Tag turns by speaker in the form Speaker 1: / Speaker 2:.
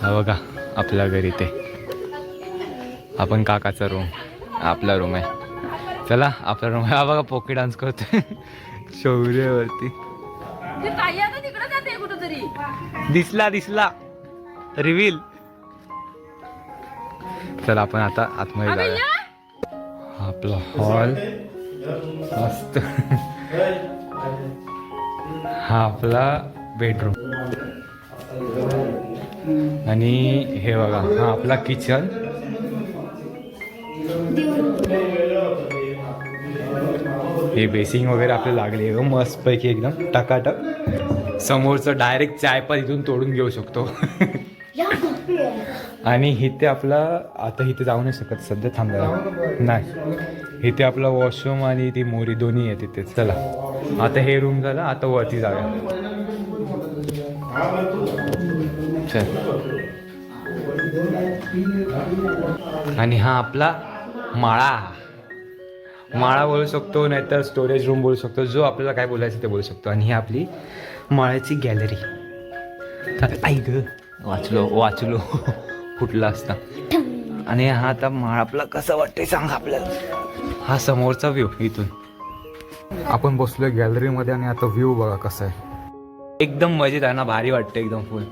Speaker 1: हा बघा आपल्या घरी ते आपण काकाचा रूम आपला रूम आहे. चला आपला रूम आहे. हा बघा पोकी डान्स करतोय शौर्यवरती. दिसला दिसला रिव्हील. चला आपण आता आतमध्ये जाऊया. आपला हॉल मस्त. हा आपला बेडरूम आणि हे बघा हा आपला किचन. हे बेसिंग वगैरे आपले लागले मस्त पैकी एकदम टकाटक. समोरचं डायरेक्ट चाय पण इथून तोडून घेऊ शकतो. आणि इथे आपला आता इथे जाऊ नाही शकत सध्या, थांबला नाही. इथे आपला वॉशरूम आणि ती मोरी दोन्ही आहे तिथे. चला आता हे रूम झालं, आता वरती जाऊया. चल. आणि हा आपला माळा बोलू शकतो, नाहीतर स्टोरेज रूम बोलू शकतो, जो आपल्याला काय बोलायचं ते बोलू शकतो. आणि ही आपली माळ्याची गॅलरी. ऐक वाचलो फुटला असता. आणि हा आता माळ आपला कसा वाटतंय सांग आपल्याला. हा समोरचा व्ह्यू इथून आपण बसलोय गॅलरीमध्ये आणि आता व्ह्यू बघा कसा आहे. एकदम मजेत आहे ना, भारी वाटतं एकदम फुल.